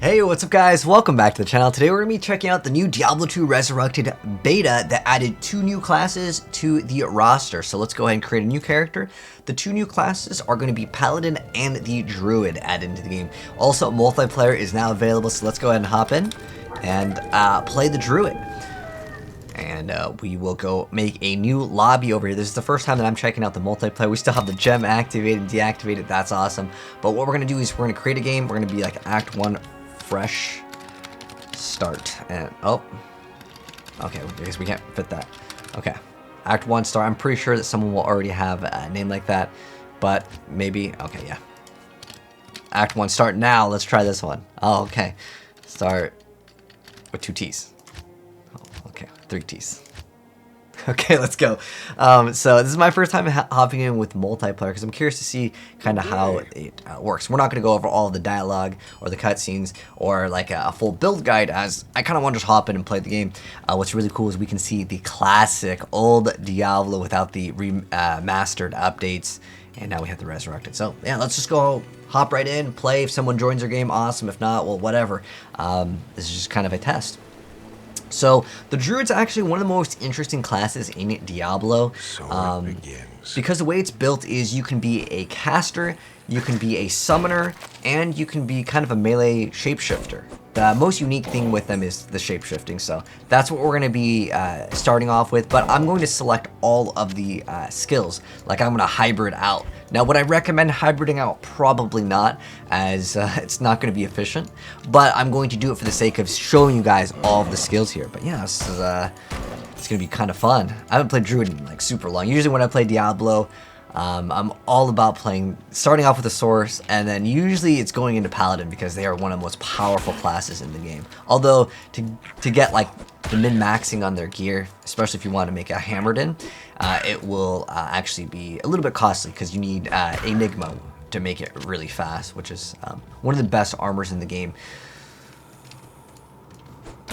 Hey, what's up guys? Welcome back to the channel. Today we're going to be checking out the new Diablo 2 Resurrected beta that added 2 new classes to the roster. So let's go ahead and create a new character. The 2 new classes are going to be Paladin and the Druid added into the game. Also, multiplayer is now available, so let's go ahead and hop in and play the Druid. And we will go make a new lobby over here. This is the first time that I'm checking out the multiplayer. We still have the gem activated and deactivated. That's awesome. But what we're going to do is we're going to create a game. We're going to be like Act 1 fresh start. And oh, okay, I guess we can't fit that. Okay, Act 1 start. I'm pretty sure that someone will already have a name like that, but maybe. Okay, yeah, Act 1 start. Now let's try this one. Oh, okay, start with 2 T's. Oh, okay, 3 T's. Okay, let's go. So this is my first time hopping in with multiplayer because I'm curious to see kind of how it works. We're not going to go over all of the dialogue or the cutscenes or like a full build guide, as I kind of want to just hop in and play the game. What's really cool is we can see the classic old Diablo without the remastered updates, and now we have the Resurrected. So yeah, let's just go hop right in, play. If someone joins our game, awesome. If not, well, whatever. This is just kind of a test. So, the Druid's actually one of the most interesting classes in Diablo, because the way it's built is you can be a caster, you can be a summoner, and you can be kind of a melee shapeshifter. The most unique thing with them is the shapeshifting, so that's what we're going to be starting off with, but I'm going to select all of the skills, like I'm going to hybrid out. Now, would I recommend hybriding out? Probably not, as it's not going to be efficient, but I'm going to do it for the sake of showing you guys all of the skills here. But yeah, this is, it's going to be kind of fun. I haven't played Druid in like super long. Usually when I play Diablo, I'm all about starting off with a source, and then usually it's going into Paladin because they are one of the most powerful classes in the game. Although, to get like the min-maxing on their gear, especially if you want to make a hammered in, it will actually be a little bit costly because you need Enigma to make it really fast, which is one of the best armors in the game,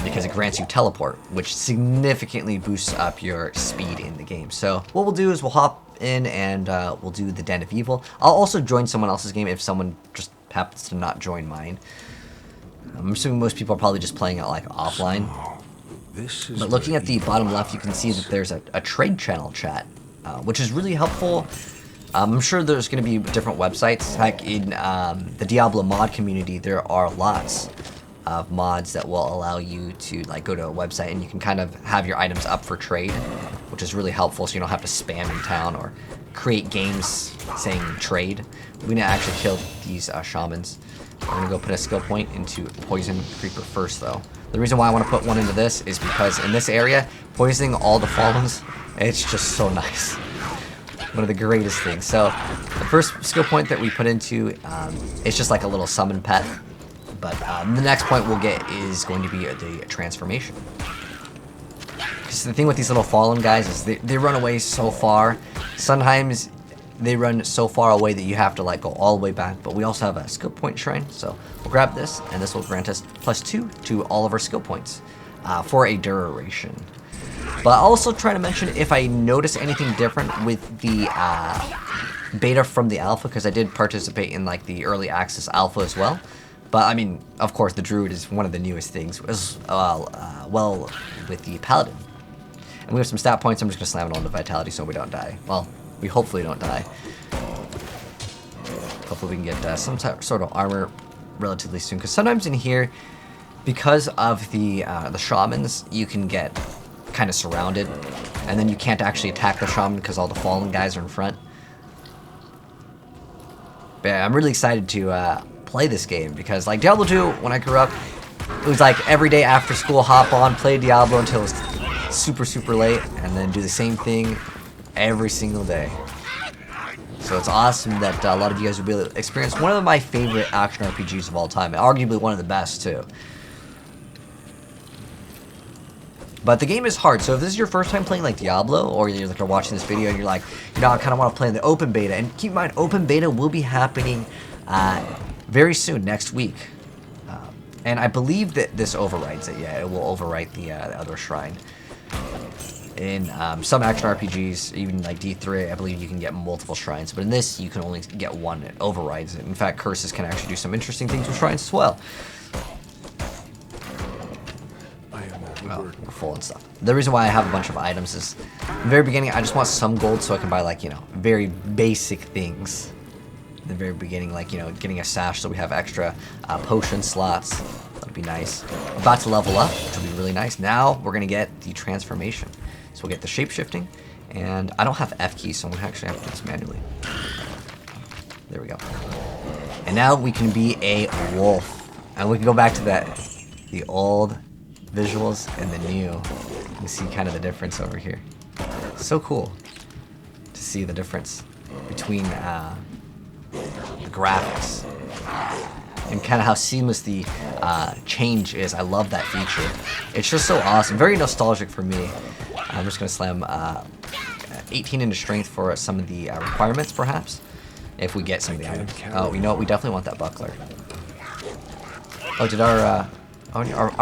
because it grants you teleport, which significantly boosts up your speed in the game. So what we'll do is we'll hop in and we'll do the Den of Evil. I'll also join someone else's game if someone just happens to not join mine. I'm assuming most people are probably just playing it like offline. But looking at the bottom left, you can see that there's a trade channel chat, which is really helpful. I'm sure there's going to be different websites. Heck, in the Diablo mod community, there are lots of mods that will allow you to like go to a website and you can kind of have your items up for trade, which is really helpful, so you don't have to spam in town or create games saying trade. We're gonna actually kill these shamans. We're gonna go put a skill point into Poison Creeper first, though. The reason why I want to put one into this is because in this area, poisoning all the Fallens, it's just so nice. One of the greatest things. So the first skill point that we put into, it's just like a little summon pet. But the next point we'll get is going to be the transformation. Because the thing with these little fallen guys is they run away so far. Sometimes they run so far away that you have to like go all the way back. But we also have a skill point shrine, so we'll grab this, and this will grant us +2 to all of our skill points for a duration. But I'll also try to mention if I notice anything different with the beta from the alpha, because I did participate in like the early access alpha as well. But I mean, of course, the Druid is one of the newest things, as well with the Paladin. And we have some stat points. I'm just going to slam it on the Vitality so we don't die. Well, we hopefully don't die. Hopefully we can get some sort of armor relatively soon. Because sometimes in here, because of the shamans, you can get kind of surrounded. And then you can't actually attack the shaman because all the fallen guys are in front. But yeah, I'm really excited to play this game, because like Diablo 2, when I grew up, it was like every day after school, hop on, play Diablo until it was super late, and then do the same thing every single day. So it's awesome that a lot of you guys will be able to experience one of my favorite action RPGs of all time, and arguably one of the best too. But the game is hard, so if this is your first time playing like Diablo, or you're like watching this video and you're like, you know, I kind of want to play in the open beta, and keep in mind, open beta will be happening very soon, next week. And I believe that this overrides it. Yeah, it will overwrite the other shrine. In some action RPGs, even like D3, I believe you can get multiple shrines. But in this, you can only get one. It overrides it. In fact, curses can actually do some interesting things with shrines as well. we're full and stuff. The reason why I have a bunch of items is, in the very beginning, I just want some gold so I can buy, like, you know, very basic things. In the very beginning, like, you know, getting a sash so we have extra potion slots. That'd be nice. We're about to level up, which will be really nice. Now we're gonna get the transformation. So we'll get the shape shifting, and I don't have F keys, so I'm gonna actually have to do this manually. There we go. And now we can be a wolf, and we can go back to the old visuals and the new. You can see kind of the difference over here. So cool to see the difference between the graphics and kind of how seamless the change is. I love that feature. It's just so awesome. Very nostalgic for me. I'm just going to slam 18 into strength for some of the requirements, perhaps, if we get some of the items. Oh, you know what? We definitely want that buckler. Oh, did our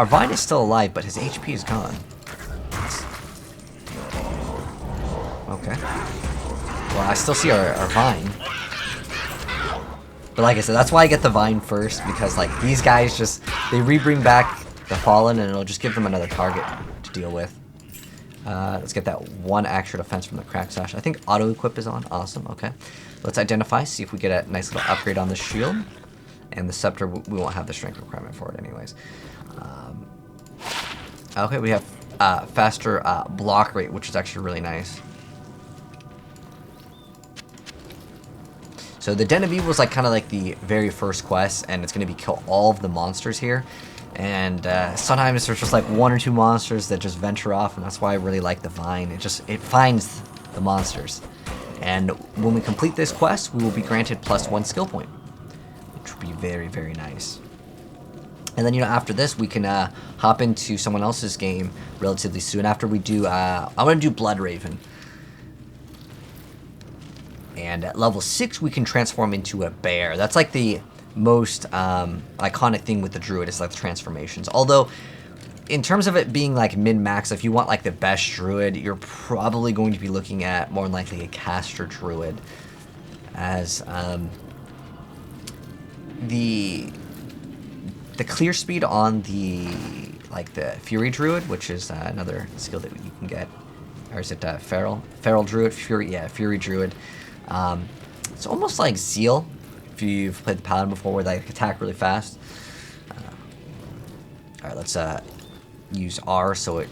Vine is still alive, but his HP is gone. Okay. Well, I still see our Vine. But like I said, that's why I get the Vine first, because like these guys just, they re-bring back the Fallen, and it'll just give them another target to deal with. Let's get that one extra defense from the Crack Sash. I think auto equip is on. Awesome. Okay. Let's identify, see if we get a nice little upgrade on the shield. And the scepter, we won't have the strength requirement for it anyways. Okay, we have faster block rate, which is actually really nice. So the Den of Evil is like kind of like the very first quest, and it's going to be kill all of the monsters here. And sometimes there's just like one or two monsters that just venture off, and that's why I really like the Vine. It finds the monsters. And when we complete this quest, we will be granted +1 skill point, which will be very, very nice. And then, you know, after this, we can hop into someone else's game relatively soon. After we do, I'm going to do Blood Raven. And at level 6, we can transform into a bear. That's like the most iconic thing with the Druid, is like the transformations. Although, in terms of it being like min-max, if you want like the best Druid, you're probably going to be looking at more than likely a Caster Druid. As the clear speed on the Fury Druid, which is another skill that you can get, or is it Feral Druid? Fury Druid. It's almost like Zeal, if you've played the Paladin before, where they attack really fast. Alright, let's use R, so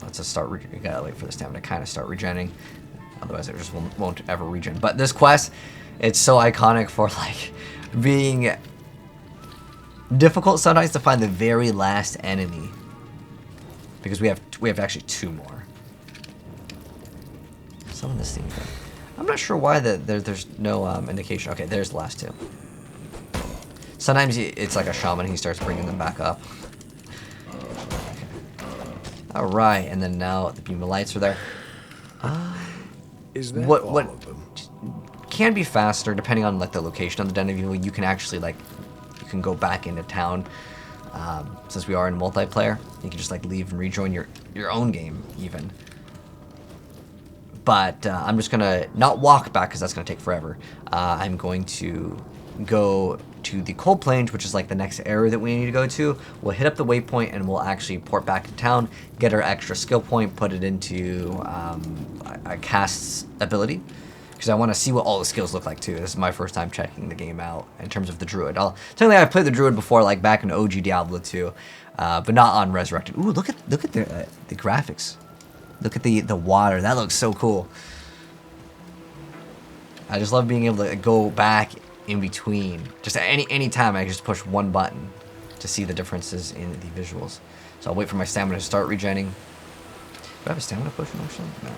let's just start, you gotta wait for the stamina to kind of start regenerating, otherwise it just won't ever regen. But this quest, it's so iconic for like being difficult sometimes to find the very last enemy, because we have actually 2 more. Some of this thing, I'm not sure why there's no indication. Okay, there's the last 2. Sometimes it's like a shaman, he starts bringing them back up. All right, and then now the beam of lights are there. Is that what all of them? can be faster depending on like the location of the Den of Evil. You can actually you can go back into town. Since we are in multiplayer, you can just like leave and rejoin your own game even. But I'm just gonna not walk back because that's gonna take forever. I'm going to go to the Cold Plains, which is like the next area that we need to go to. We'll hit up the waypoint and we'll actually port back to town, get our extra skill point, put it into a cast's ability, because I want to see what all the skills look like too. This is my first time checking the game out in terms of the Druid. Technically I've played the Druid before, like back in OG Diablo 2, but not on Resurrected. Ooh, look at the graphics. Look at the water. That looks so cool. I just love being able to go back in between. Just at any time, I can just push one button to see the differences in the visuals. So I'll wait for my stamina to start regenning. Do I have a stamina potion actually? No.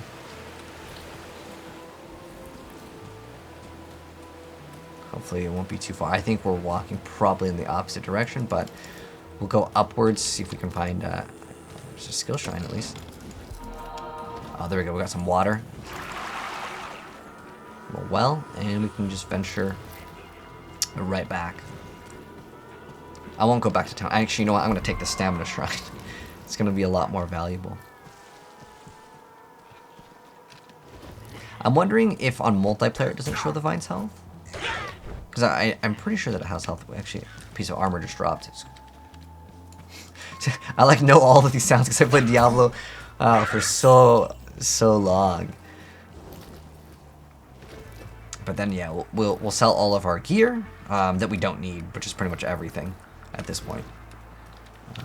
Hopefully it won't be too far. I think we're walking probably in the opposite direction, but we'll go upwards, see if we can find there's a skill shrine at least. Oh, there we go. We got some water. Well, and we can just venture right back. I won't go back to town. Actually, you know what? I'm going to take the stamina shrine. It's going to be a lot more valuable. I'm wondering if on multiplayer it doesn't show the Vine's health. Because I'm pretty sure that it has health. Actually, a piece of armor just dropped. I like know all of these sounds because I played Diablo for so long. But then yeah, we'll sell all of our gear that we don't need, which is pretty much everything at this point.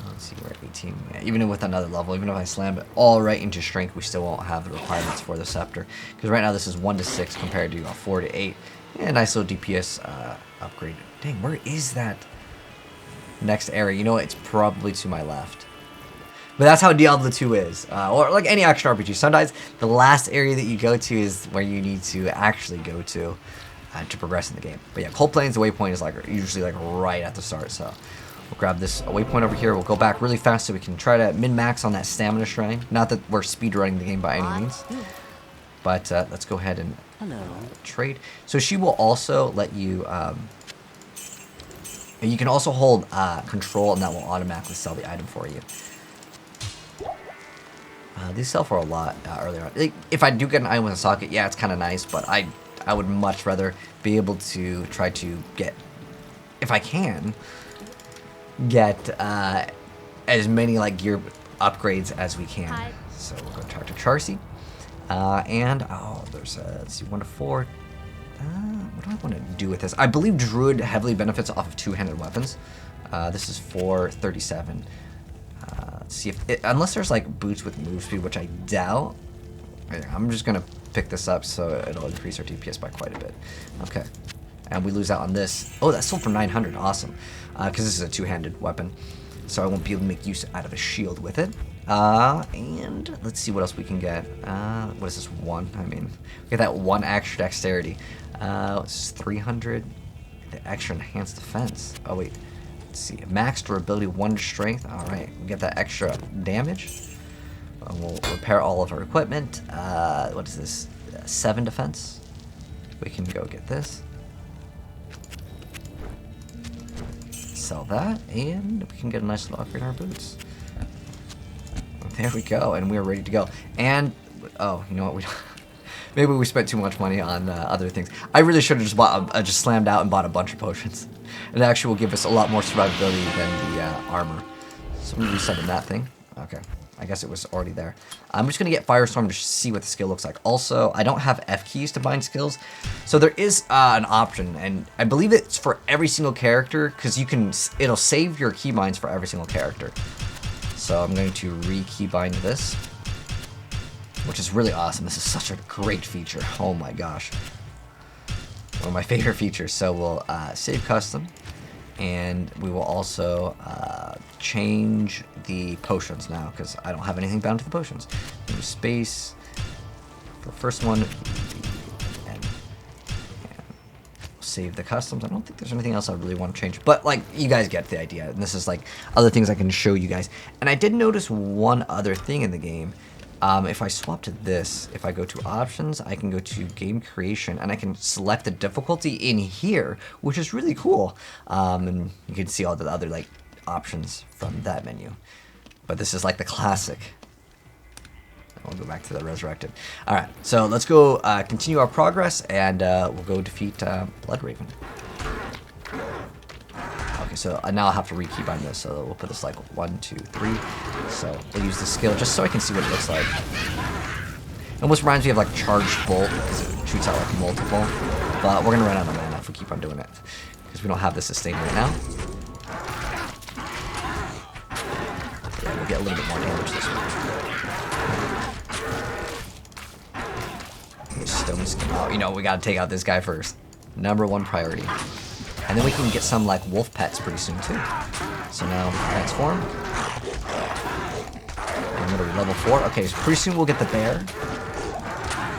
Let's see, we're at 18. Yeah, even with another level, even if I slam it all right into strength, we still won't have the requirements for the scepter. Because right now this is 1 to 6 compared to 4 to 8. And nice little DPS upgrade. Dang, where is that next area? You know what? It's probably to my left. But that's how Diablo 2 is. Or like any action RPG. Sometimes the last area that you go to is where you need to actually go to progress in the game. But yeah, Cold Plains, the waypoint is like usually like right at the start. So we'll grab this waypoint over here. We'll go back really fast so we can try to min-max on that stamina shrine. Not that we're speedrunning the game by any means. But let's go ahead and trade. So she will also let you... you can also hold control, and that will automatically sell the item for you. These sell for a lot earlier on. Like, if I do get an item with a socket, yeah, it's kind of nice, but I would much rather be able to try to get, if I can, get as many like gear upgrades as we can. Hi. So we'll go talk to Charcy. And, oh, there's, let's see, 1 to 4. What do I want to do with this? I believe Druid heavily benefits off of two-handed weapons. This is 437. Let's see if, unless there's like boots with move speed, which I doubt. I'm just going to pick this up so it'll increase our DPS by quite a bit. Okay. And we lose out on this. Oh, that sold for 900. Awesome. Because this is a two-handed weapon. So I won't be able to make use out of a shield with it. And let's see what else we can get. What is this? 1? I mean, we get that 1 extra dexterity. This is 300. The extra enhanced defense. Oh, wait. Let's see. Max durability, 1 strength. All right. We get that extra damage. We'll repair all of our equipment. What is this? 7 defense. We can go get this. Sell that, and we can get a nice little upgrade in our boots. There we go, and we're ready to go. And, oh, you know what? Maybe we spent too much money on other things. I really should have just just slammed out and bought a bunch of potions. It actually will give us a lot more survivability than the armor. So I'm going to reset that thing. Okay. I guess it was already there. I'm just going to get Firestorm to see what the skill looks like. Also, I don't have F keys to bind skills. So there is an option, and I believe it's for every single character, because it'll save your keybinds for every single character. So I'm going to re-keybind this, which is really awesome. This is such a great feature. Oh my gosh. One of my favorite features. So we'll save custom. And we will also change the potions now, because I don't have anything bound to the potions. New space for the first one, and save the customs. I don't think there's anything else I really want to change, but like you guys get the idea. And this is like other things I can show you guys. And I did notice one other thing in the game. If I swap to this, if I go to options, I can go to game creation and I can select the difficulty in here, which is really cool. And you can see all the other like options from that menu. But this is like the classic. We'll go back to the Resurrected. All right, so let's go continue our progress, and we'll go defeat Bloodraven. Okay, so now I'll have to re-keybind this, so we'll put this like 1, 2, 3. So we'll use the skill just so I can see what it looks like. It almost reminds me of like Charged Bolt, because it shoots out like multiple. But we're gonna run out of mana if we keep on doing it, because we don't have the sustain right now. Yeah, we'll get a little bit more damage this way. Stone skin. Oh, you know, we gotta take out this guy first. #1 priority. And then we can get some like wolf pets pretty soon too. So now transform. And what are we, level 4? Okay, so pretty soon we'll get the bear.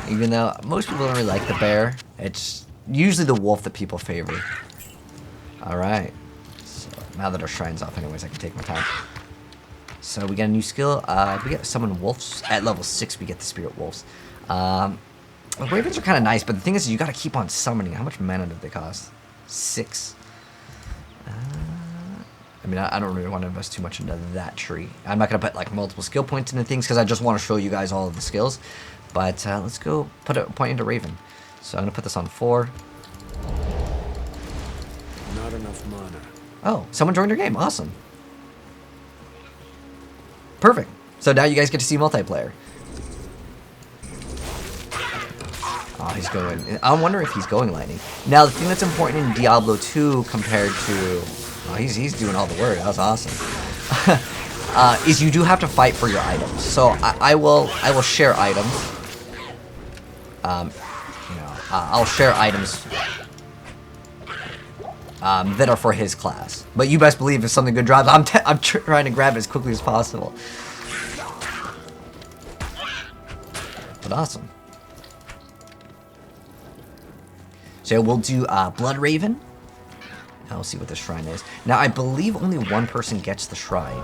Even though most people don't really like the bear, it's usually the wolf that people favor. Alright. So now that our shrine's off anyways, I can take my time. So we get a new skill. We get summon wolves. At level 6 we get the spirit wolves. Ravens are kind of nice, but the thing is you gotta keep on summoning. How much mana did they cost? 6. I mean, I don't really want to invest too much into that tree. I'm not going to put like multiple skill points into things because I just want to show you guys all of the skills. But let's go put a point into Raven. So I'm going to put this on 4. Not enough mana. Oh, someone joined your game. Awesome. Perfect. So now you guys get to see multiplayer. Oh, he's going. I wonder if he's going lightning. Now, the thing that's important in Diablo 2 compared to... Oh, he's doing all the work. That was awesome. Is you do have to fight for your items. So I will share items. I'll share items that are for his class. But you best believe if something good drops, I'm trying to grab it as quickly as possible. But awesome. So we'll do Blood Raven. Now we'll see what the shrine is. Now I believe only one person gets the shrine.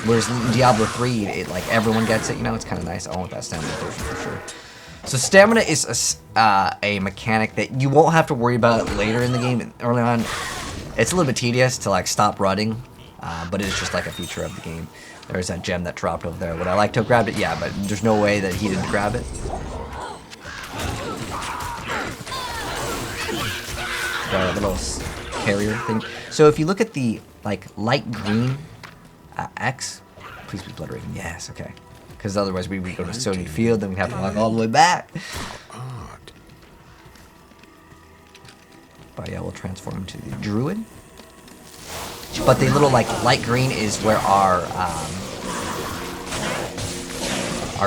Whereas in Diablo 3, like everyone gets it. You know, it's kind of nice. I want that stamina version for sure. So stamina is a mechanic that you won't have to worry about later in the game. Early on, it's a little bit tedious to like stop running, but it's just like a feature of the game. There's that gem that dropped over there. Would I like to have grabbed it? Yeah, but there's no way that he didn't grab it. The little carrier thing. So if you look at the like light green X, please be Blood Raven. Yes, okay. Because otherwise we go to Stony Field, then we have to walk all the way back. But yeah, we'll transform him to the Druid. But the little like light green is where our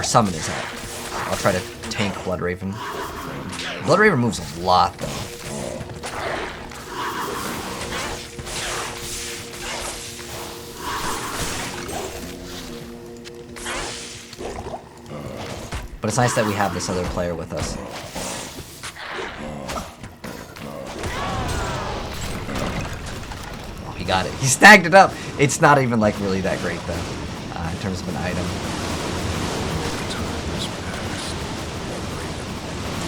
summon is at. I'll try to tank Blood Raven. Blood Raven moves a lot though. But it's nice that we have this other player with us. Oh, he got it. He snagged it up. It's not even like really that great though, in terms of an item.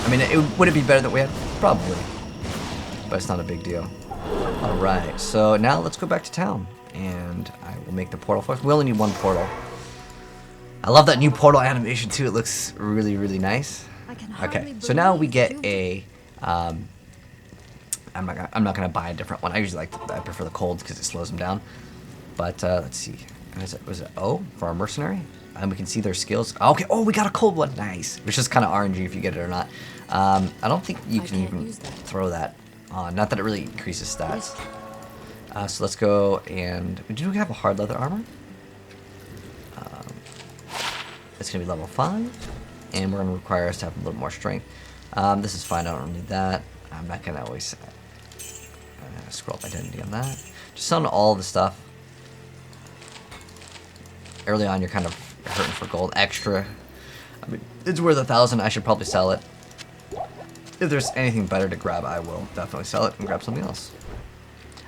I mean, would it be better that we had? Probably. But it's not a big deal. Alright, so now let's go back to town. And I will make the portal first. We only need one portal. I love that new portal animation too. It looks really, really nice. Okay, so now we get a. I'm not gonna buy a different one. I usually I prefer the cold because it slows them down. But let's see. Was it O for our mercenary? And we can see their skills. Okay. Oh, we got a cold one. Nice. Which is kind of RNG if you get it or not. I don't think you can even throw that on. Not that it really increases stats. So let's go and do we have a hard leather armor? It's going to be level 5, and we're going to require us to have a little more strength. This is fine, I don't need that. I'm not going to always scroll up identity on that. Just selling all the stuff. Early on, you're kind of hurting for gold extra. I mean, it's worth 1,000, I should probably sell it. If there's anything better to grab, I will definitely sell it and grab something else.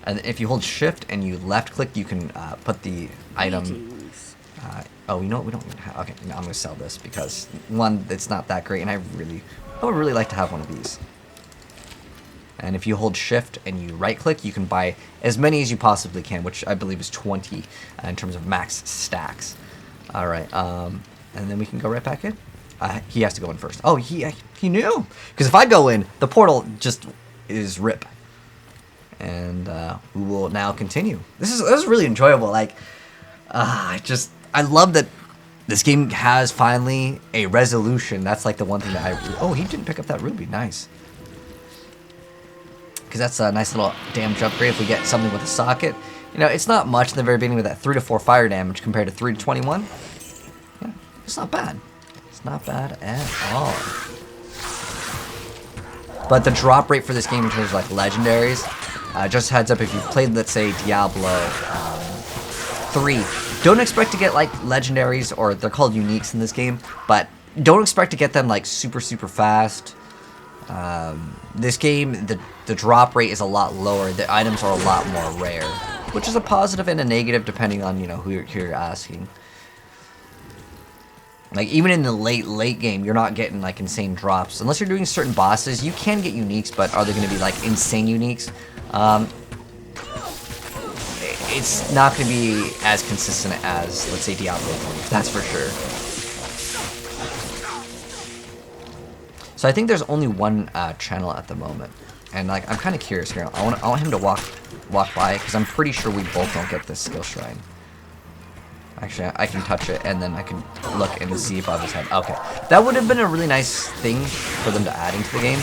And if you hold shift and you left click, you can put the item... oh, you know what? We don't even have... Okay, no, I'm going to sell this because, one, it's not that great, and I would really like to have one of these. And if you hold shift and you right-click, you can buy as many as you possibly can, which I believe is 20 in terms of max stacks. All right, and then we can go right back in. He has to go in first. Oh, he knew! Because if I go in, the portal just is rip. And we will now continue. This is really enjoyable. Like, I love that this game has finally a resolution. That's like the one thing that I... Oh, he didn't pick up that ruby. Nice. Because that's a nice little damage upgrade if we get something with a socket. You know, it's not much in the very beginning with that 3 to 4 fire damage compared to 3 to 21. Yeah, it's not bad. It's not bad at all. But the drop rate for this game in terms of like legendaries, just heads up, if you've played, let's say, Diablo 3, don't expect to get like legendaries, or they're called uniques in this game, but don't expect to get them like super fast. This game, the drop rate is a lot lower. The items are a lot more rare, which is a positive and a negative depending on, you know, who you're asking. Like even in the late game, you're not getting like insane drops unless you're doing certain bosses. You can get uniques, but are they going to be like insane uniques? It's not going to be as consistent as, let's say, Diablo 3, that's for sure. So I think there's only one channel at the moment, and like I'm kind of curious here. I want him to walk by because I'm pretty sure we both don't get this skill shrine. Actually, I can touch it, and then I can look and see if others have... Okay. That would have been a really nice thing for them to add into the game,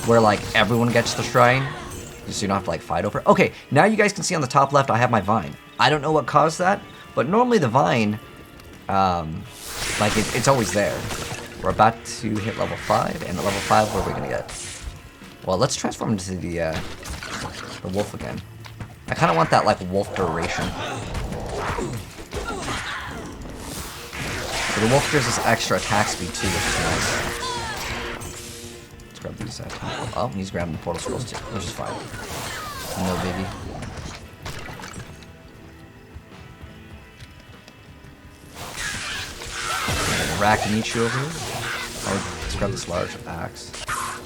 where, like, everyone gets the shrine, so you don't have to, like, fight over it. Okay, now you guys can see on the top left, I have my vine. I don't know what caused that, but normally the vine, like, it's always there. We're about to hit level 5, and at level 5, what are we going to get? Well, let's transform into the wolf again. I kind of want that, like, wolf duration. So the wolf gives us extra attack speed too, which is nice. Let's grab these. Oh, he's grabbing the portal scrolls too, which is fine. No biggie. Rack and Yugioh over here. Oh, let's grab this large axe. I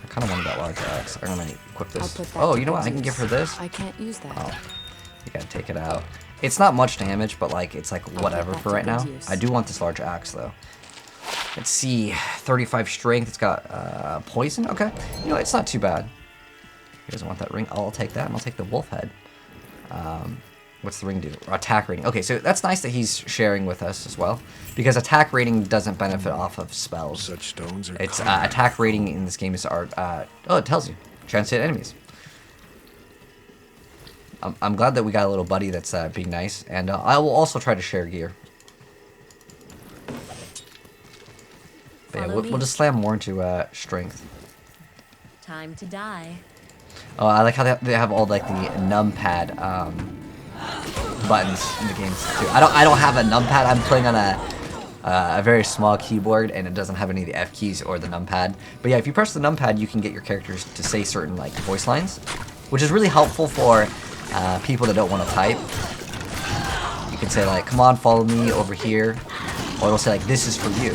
kind of wanted that large axe. I'm gonna equip this. Oh, you know what? I can give her this. I can't use that. Oh, you gotta take it out. It's not much damage, but like it's like whatever for right now. I do want this large axe though. Let's see, 35 strength. It's got poison. Okay, you know it's not too bad. He doesn't want that ring. I'll take that, and I'll take the wolf head. What's the ring do? Attack rating. Okay, so that's nice that he's sharing with us as well, because attack rating doesn't benefit off of spells. Such stones are it's attack rating in this game is our. Oh, it tells you. Chance to hit enemies. I'm glad that we got a little buddy that's being nice, and I will also try to share gear. But yeah, we'll just slam more into strength. Time to die. Oh, I like how they have all like the numpad buttons in the games too. I don't have a numpad. I'm playing on a very small keyboard, and it doesn't have any of the F keys or the numpad. But yeah, if you press the numpad, you can get your characters to say certain like voice lines, which is really helpful for people that don't want to type. You can say like, "Come on, follow me over here," or it'll say like, "This is for you."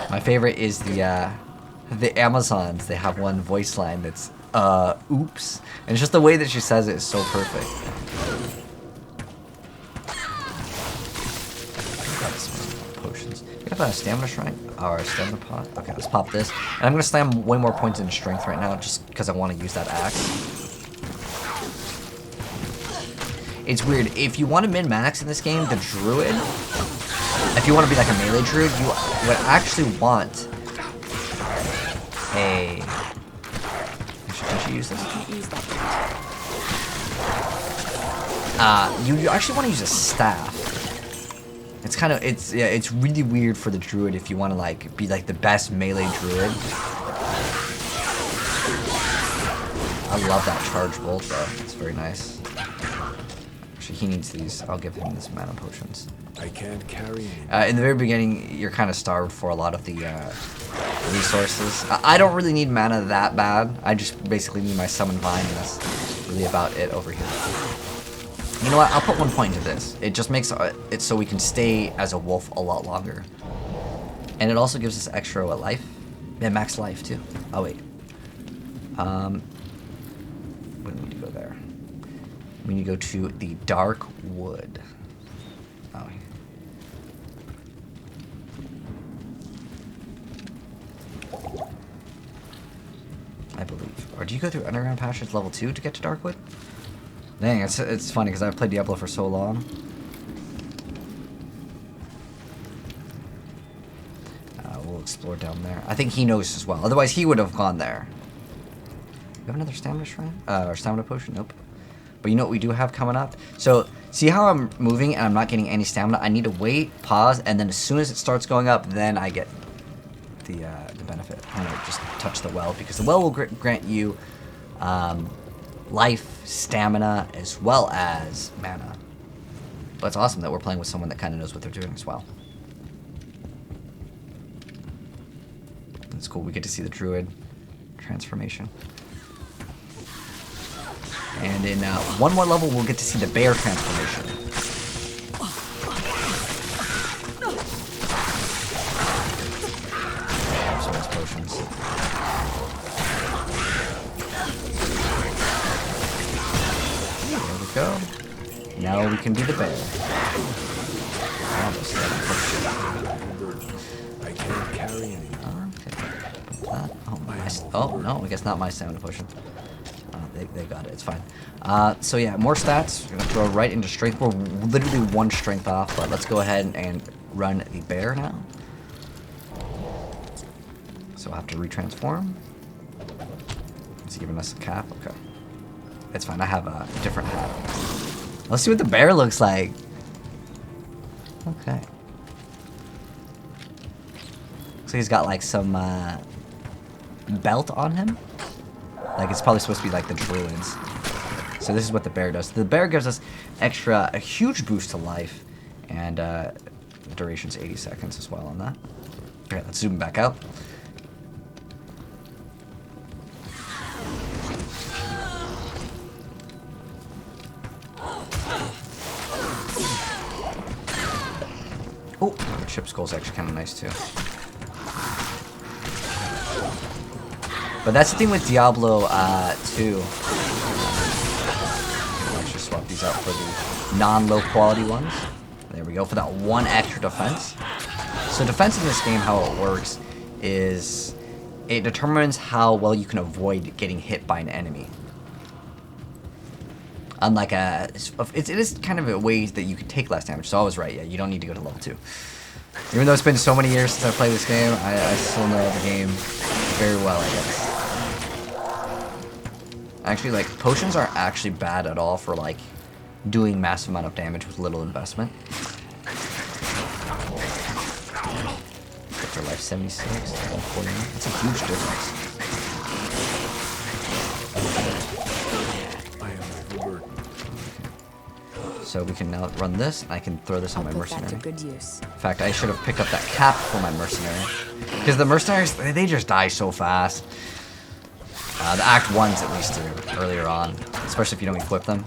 My favorite is the Amazons. They have one voice line that's oops, and it's just the way that she says it is so perfect. Potions. You have a stamina shrine or a stamina pot. Okay, let's pop this. And I'm gonna slam way more points into strength right now, just because I want to use that axe. It's weird. If you want to min-max in this game, the druid, if you want to be like a melee druid, you would actually want a... Can she use this? You actually want to use a staff. It's kind of, yeah, it's really weird for the druid if you want to like be like the best melee druid. I love that charge bolt though. It's very nice. Actually, he needs these. I'll give him this mana potions. I can't carry in the very beginning, you're kind of starved for a lot of the resources. I don't really need mana that bad. I just basically need my summon vine, and that's really about it over here. You know what? I'll put 1 point into this. It just makes it so we can stay as a wolf a lot longer. And it also gives us extra life. Yeah, max life too. Oh wait. We need to go there. We need to go to the Dark Wood. Oh. I believe. Or do you go through Underground Passage level 2 to get to Darkwood? Dang, it's funny because I've played Diablo for so long. We'll explore down there. I think he knows as well. Otherwise, he would have gone there. We have another stamina shrine? Or stamina potion? Nope. But you know what we do have coming up? So, see how I'm moving and I'm not getting any stamina? I need to wait, pause, and then as soon as it starts going up, then I get the benefit. I'm gonna just touch the well, because the well will grant you life, stamina, as well as mana. But it's awesome that we're playing with someone that kind of knows what they're doing as well. It's cool. We get to see the druid transformation. And in one more level, we'll get to see the bear transformation. Some of those potions. There we go. Now we can be the bear. I can't carry any. Oh no, I guess not my stamina potion. they got it. It's fine. So yeah, more stats. We're gonna throw right into strength. We're literally 1 strength off, but let's go ahead and run the bear now. So I'll have to retransform. It's giving us a cap. Okay. It's fine. I have a different hat. Let's see what the bear looks like. Okay. So he's got like some belt on him. Like it's probably supposed to be like the druids. So this is what the bear does. The bear gives us a huge boost to life, and the duration's 80 seconds as well on that. Okay, let's zoom back out. Oh, the chip skull's actually kind of nice too. But that's the thing with Diablo 2. Let's just swap these out for the non-low quality ones. There we go, for that 1 extra defense. So defense in this game, how it works is it determines how well you can avoid getting hit by an enemy. Unlike it is kind of a way that you can take less damage. So I was right, yeah, you don't need to go to level 2. Even though it's been so many years since I played this game, I still know the game very well, I guess. Actually, like, potions aren't actually bad at all for, like, doing massive amount of damage with little investment. Get for life 76, 149. That's a huge difference. So we can now run this, and I can throw this on my mercenary. That to good use. In fact, I should have picked up that cap for my mercenary. Because the mercenaries, they just die so fast. The Act 1s at least do, earlier on. Especially if you don't equip them.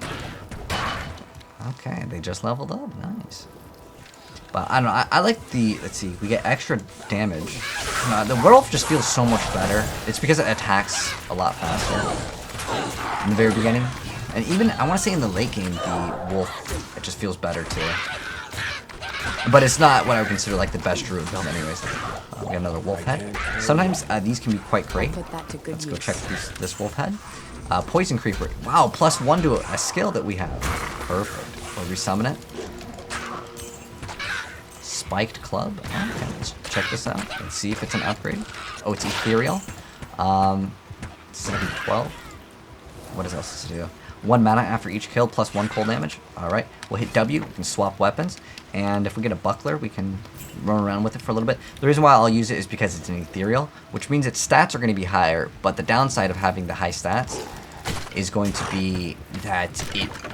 Okay, they just leveled up. Nice. But I don't know, I like the, let's see, we get extra damage. The werewolf just feels so much better. It's because it attacks a lot faster in the very beginning. And even, I want to say in the late game, the wolf, it just feels better too. But it's not what I would consider like the best druid build anyways. We got another wolf head. Sometimes these can be quite great. Let's go check this wolf head. Poison creeper. Wow, +1 to a skill that we have. Perfect. We'll resummon it. Spiked club. Okay, let's check this out. Let's see if it's an upgrade. Oh, it's ethereal. It's gonna be 12. What else does it do? 1 mana after each kill, +1 cold damage. Alright, we'll hit W, we can swap weapons, and if we get a buckler, we can run around with it for a little bit. The reason why I'll use it is because it's an ethereal, which means its stats are going to be higher, but the downside of having the high stats is going to be that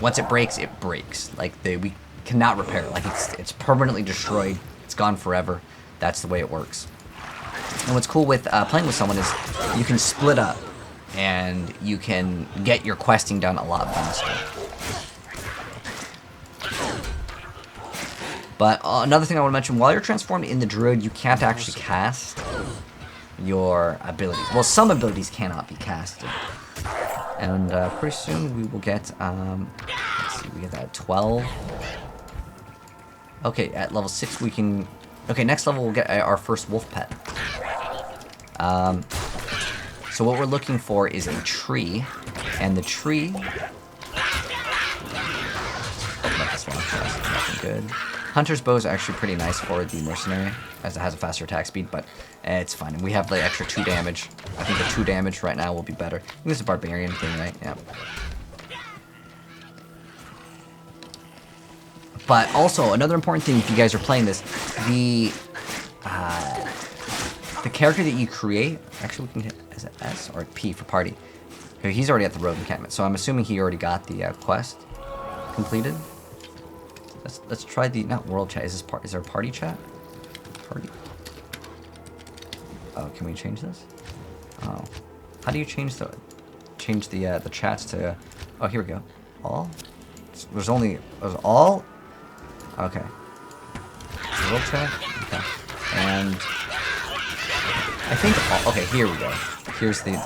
once it breaks, it breaks. Like, we cannot repair it. Like, it's permanently destroyed, it's gone forever. That's the way it works. And what's cool with playing with someone is you can split up, and you can get your questing done a lot faster. But another thing I want to mention, while you're transformed in the druid, you can't actually cast your abilities. Well, some abilities cannot be casted. And pretty soon we will get, let's see, we get that at 12. Okay, at level 6 we can, okay, next level we'll get our first wolf pet. So what we're looking for is a tree, and the tree... Good. Hunter's bow is actually pretty nice for the mercenary, as it has a faster attack speed, but it's fine. We have the extra 2 damage. I think the 2 damage right now will be better. I think this is a barbarian thing, right? Yeah. But also, another important thing if you guys are playing this, the character that you create, actually we can hit, is it S or P for party? Okay, he's already at the road encampment, so I'm assuming he already got the quest completed. Let's try the, not world chat, is there a party chat? Party? Oh, can we change this? Oh. How do you change the chats to, oh, here we go. All? There's all? Okay. World chat? Okay. And I think, okay, here we go. Here's the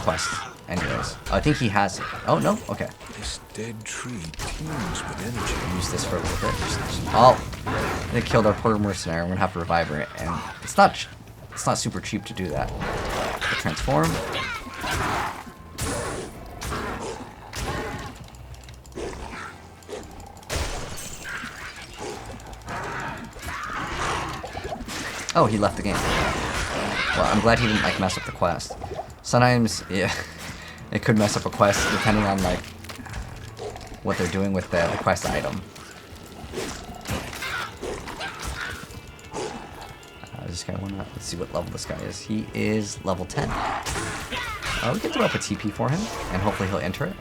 quest. Anyways, I think he has it. Oh, no? Okay. This dead tree teems with energy. Use this for a little bit. Oh, they killed our poor mercenary. We're gonna have to revive her, and it's not super cheap to do that. Transform. Oh, he left the game. Well, I'm glad he didn't like mess up the quest. Sometimes, yeah, it could mess up a quest depending on like what they're doing with the quest item. This guy wanna, let's see what level this guy is. He is level 10. We can throw up a TP for him, and hopefully he'll enter it.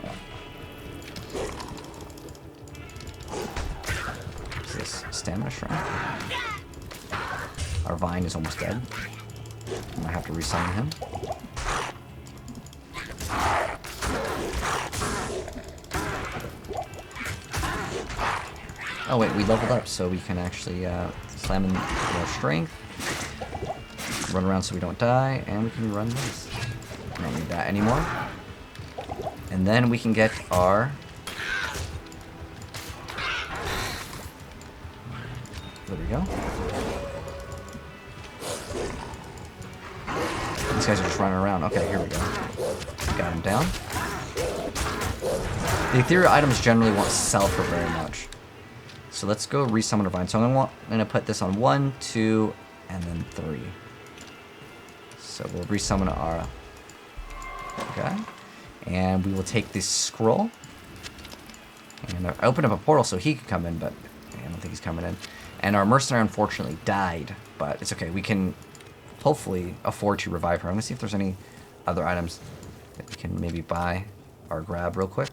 Is this stamina shrine? Our vine is almost dead. I might have to resummon him. Oh wait, we leveled up, so we can actually slam in more strength. Run around so we don't die, and we can run this. We don't need that anymore. And then we can get our... There we go. These guys are just running around. Okay, here we go. Got him down. The ethereal items generally won't sell for very much. So let's go resummon our vine. So I'm gonna put this on 1, 2, and then 3. So we'll resummon our guy. And we will take this scroll. And open up a portal so he can come in, but I don't think he's coming in. And our mercenary unfortunately died, but it's okay. We can hopefully afford to revive her. I'm gonna see if there's any other items that we can maybe buy or grab real quick.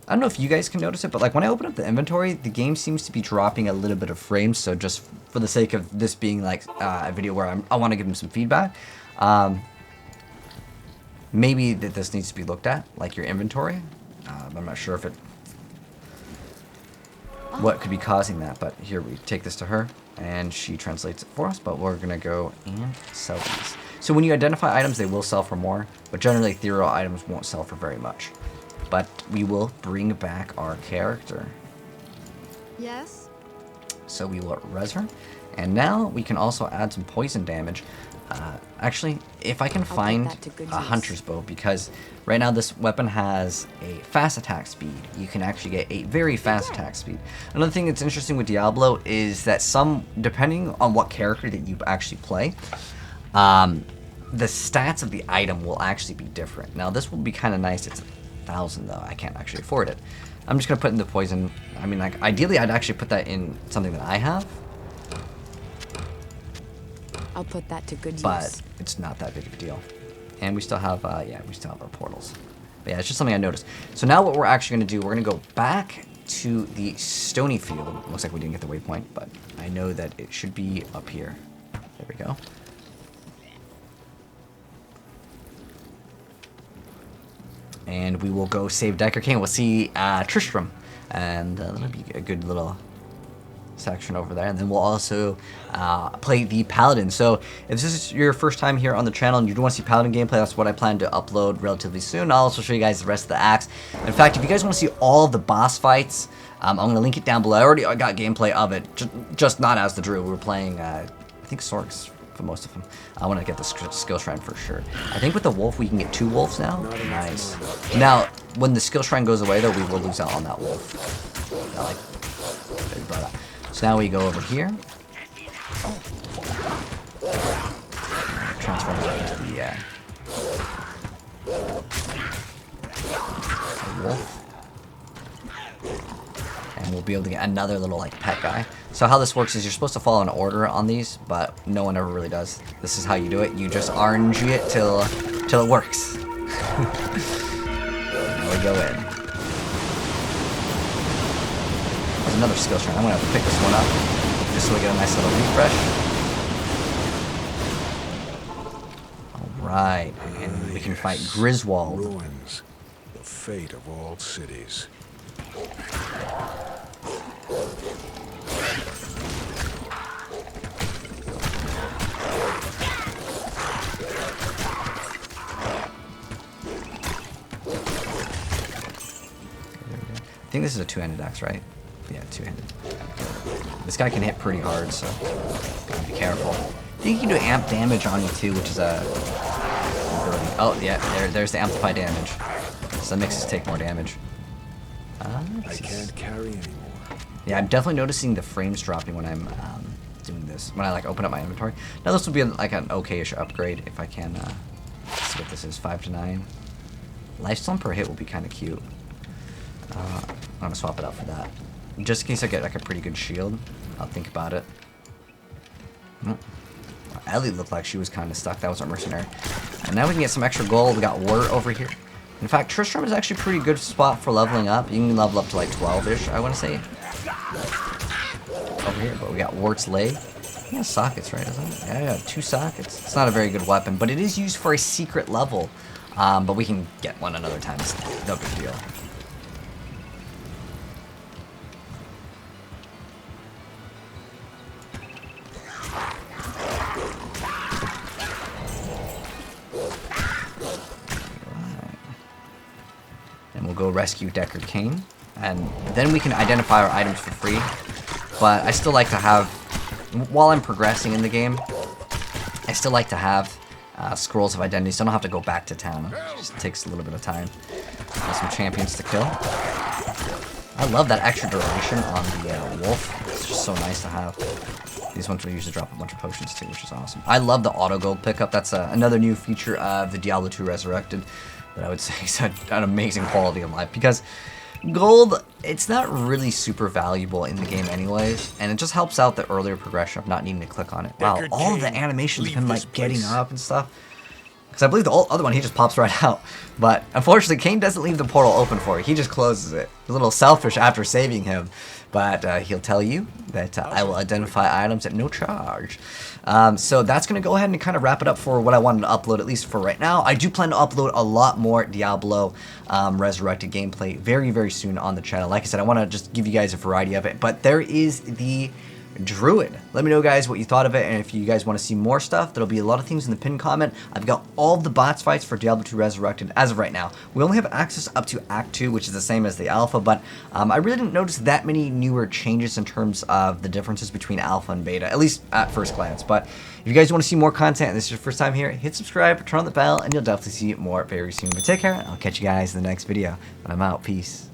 I don't know if you guys can notice it, but like when I open up the inventory, the game seems to be dropping a little bit of frames. So just for the sake of this being like a video where I want to give them some feedback, maybe that this needs to be looked at, like your inventory. I'm not sure if it, what could be causing that, but here we take this to her and she translates it for us, but we're gonna go and sell these. So when you identify items, they will sell for more, but generally ethereal items won't sell for very much. But we will bring back our character. Yes? So we will res her. And now we can also add some poison damage. Actually, if I can find a hunter's bow, because right now this weapon has a fast attack speed. You can actually get a very fast attack speed. Another thing that's interesting with Diablo is that depending on what character that you actually play, the stats of the item will actually be different. Now this will be kind of nice. It's 1,000 though. I can't actually afford it. I'm just gonna put in the poison. I mean, like ideally, I'd actually put that in something that I have. I'll put that to good use. But it's not that big of a deal. And we still have, yeah, we still have our portals. But yeah, it's just something I noticed. So now what we're actually gonna do, we're gonna go back to the Stony Field. Looks like we didn't get the waypoint, but I know that it should be up here. There we go. And we will go save Decker King. We'll see Tristram. And that'll be a good little section over there. And then we'll also play the Paladin. So if this is your first time here on the channel and you do want to see Paladin gameplay, that's what I plan to upload relatively soon. I'll also show you guys the rest of the acts. In fact, if you guys want to see all of the boss fights, I'm going to link it down below. I already got gameplay of it, just not as the Druid. We were playing, I think, Sorks for most of them. I want to get the skill shrine for sure. I think with the wolf, we can get 2 wolves now. Nice. Now, when the skill shrine goes away, though, we will lose out on that wolf. I like that you brought up. So now we go over here. Transform into the wolf. And we'll be able to get another little like pet guy. So how this works is you're supposed to follow an order on these, but no one ever really does. This is how you do it. You just RNG it till it works. Now we go in. There's another skill shrine. I'm gonna have to pick this one up just so we get a nice little refresh. Alright, and we can fight Griswold. Ruins, the fate of all cities. I think this is a 2-handed axe, right? Yeah, 2-handed. This guy can hit pretty hard, so gotta be careful. I think you can do amp damage on you too, which is a ability. Oh yeah, there's the amplified damage. So that makes us take more damage. I can't carry anymore. Yeah, I'm definitely noticing the frames dropping when I'm doing this when I like open up my inventory. Now this will be like an okay-ish upgrade if I can. Let's see what this is. 5 to 9. Lifesteal per hit will be kind of cute. I'm gonna swap it out for that, just in case I get like a pretty good shield. I'll think about it. Ellie looked like she was kind of stuck. That was our mercenary. And now we can get some extra gold. We got Wart over here. In fact, Tristram is actually a pretty good spot for leveling up. You can level up to like 12-ish, I want to say. Over here, but we got Wart's Lay. Yeah, sockets, right? Isn't it? Yeah, 2 sockets. It's not a very good weapon, but it is used for a secret level. But we can get one another time. It's no big deal. And we'll go rescue Deckard Cain. And then we can identify our items for free. But I still like to have, while I'm progressing in the game, I still like to have scrolls of identity, so I don't have to go back to town. It just takes a little bit of time. Got some champions to kill. I love that extra duration on the wolf. It's just so nice to have. These ones will usually drop a bunch of potions too, which is awesome. I love the auto gold pickup. That's another new feature of the Diablo 2 Resurrected that I would say is an amazing quality of life, because gold, it's not really super valuable in the game anyways, and it just helps out the earlier progression of not needing to click on it. Wow, all the animations of him like getting up and stuff. Because I believe the other one, he just pops right out. But unfortunately, Cain doesn't leave the portal open for it. He just closes it. A little selfish after saving him. But he'll tell you that I will identify items at no charge. So that's going to go ahead and kind of wrap it up for what I wanted to upload, at least for right now. I do plan to upload a lot more Diablo Resurrected gameplay very, very soon on the channel. Like I said, I want to just give you guys a variety of it. But there is the Druid. Let me know, guys, what you thought of it, and if you guys want to see more stuff, there'll be a lot of things in the pinned comment. I've got all of the bots fights for Diablo 2 Resurrected as of right now. We only have access up to Act 2, which is the same as the Alpha, but I really didn't notice that many newer changes in terms of the differences between Alpha and Beta, at least at first glance. But if you guys want to see more content and this is your first time here, hit subscribe, turn on the bell, and you'll definitely see more very soon. But take care, I'll catch you guys in the next video. I'm out. Peace.